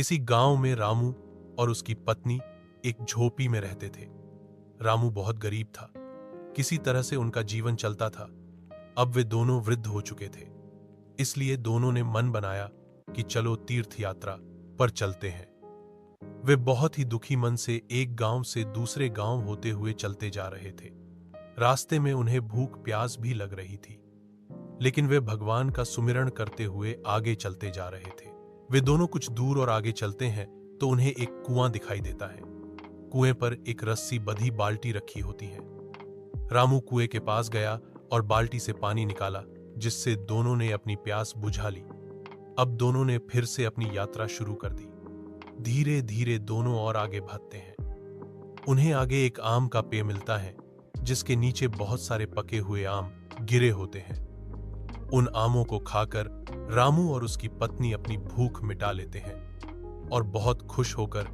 किसी गांव में रामू और उसकी पत्नी एक झोपड़ी में रहते थे। रामू बहुत गरीब था, किसी तरह से उनका जीवन चलता था। अब वे दोनों वृद्ध हो चुके थे, इसलिए दोनों ने मन बनाया कि चलो तीर्थ यात्रा पर चलते हैं। वे बहुत ही दुखी मन से एक गांव से दूसरे गांव होते हुए चलते जा रहे थे। रास्ते में उन्हें भूख प्यास भी लग रही थी, लेकिन वे भगवान का सुमिरण करते हुए आगे चलते जा रहे थे। वे दोनों कुछ दूर और आगे चलते हैं तो उन्हें एक कुआं दिखाई देता है। कुएं पर एक रस्सी बंधी बाल्टी रखी होती है। रामू कुएं के पास गया और बाल्टी से पानी निकाला, जिससे दोनों ने अपनी प्यास बुझा ली। अब दोनों ने फिर से अपनी यात्रा शुरू कर दी। धीरे धीरे दोनों और आगे बढ़ते हैं। उन्हें आगे एक आम का पेड़ मिलता है, जिसके नीचे बहुत सारे पके हुए आम गिरे होते हैं। उन आमों को खाकर रामू और उसकी पत्नी अपनी भूख मिटा लेते हैं और बहुत खुश होकर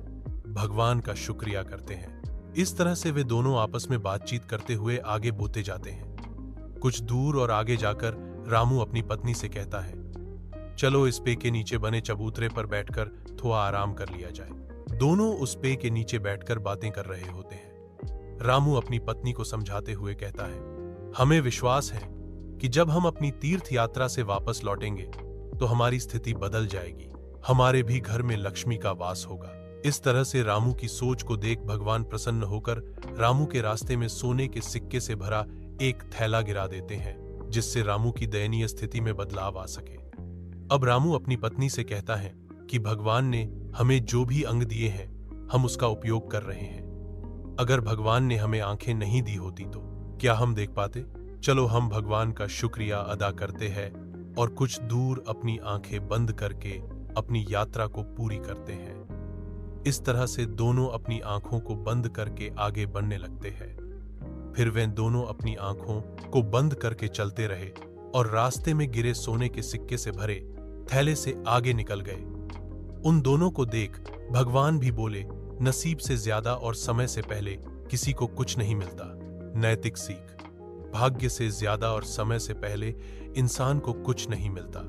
भगवान का शुक्रिया करते हैं। इस तरह से वे दोनों आपस में बातचीत करते हुए आगे बढ़ते जाते हैं। कुछ दूर और आगे जाकर रामू अपनी पत्नी से कहता है, चलो इस पेड़ के नीचे बने चबूतरे पर बैठकर थोड़ा आराम कर लिया जाए। दोनों उस पेड़ के नीचे बैठकर बातें कर रहे होते हैं। रामू अपनी पत्नी को समझाते हुए कहता है, हमें विश्वास है कि जब हम अपनी तीर्थ यात्रा से वापस लौटेंगे तो हमारी स्थिति बदल जाएगी। हमारे भी घर में लक्ष्मी का वास होगा। इस तरह से रामू की सोच को देख भगवान प्रसन्न होकर रामू के रास्ते में सोने के सिक्के से भरा एक थैला गिरा देते हैं, जिससे रामू की दयनीय स्थिति में बदलाव आ सके। अब रामू अपनी पत्नी से कहता है कि भगवान ने हमें जो भी अंग दिए हैं, हम उसका उपयोग कर रहे हैं। अगर भगवान ने हमें आंखें नहीं दी होती तो क्या हम देख पाते? चलो हम भगवान का शुक्रिया अदा करते हैं और कुछ दूर अपनी आंखें बंद करके अपनी यात्रा को पूरी करते हैं। इस तरह से दोनों अपनी आंखों को बंद करके आगे बढ़ने लगते हैं। फिर वे दोनों अपनी आंखों को बंद करके चलते रहे और रास्ते में गिरे सोने के सिक्के से भरे थैले से आगे निकल गए। उन दोनों को देख भगवान भी बोले, नसीब से ज्यादा और समय से पहले किसी को कुछ नहीं मिलता। नैतिक सीख, भाग्य से ज्यादा और समय से पहले इंसान को कुछ नहीं मिलता।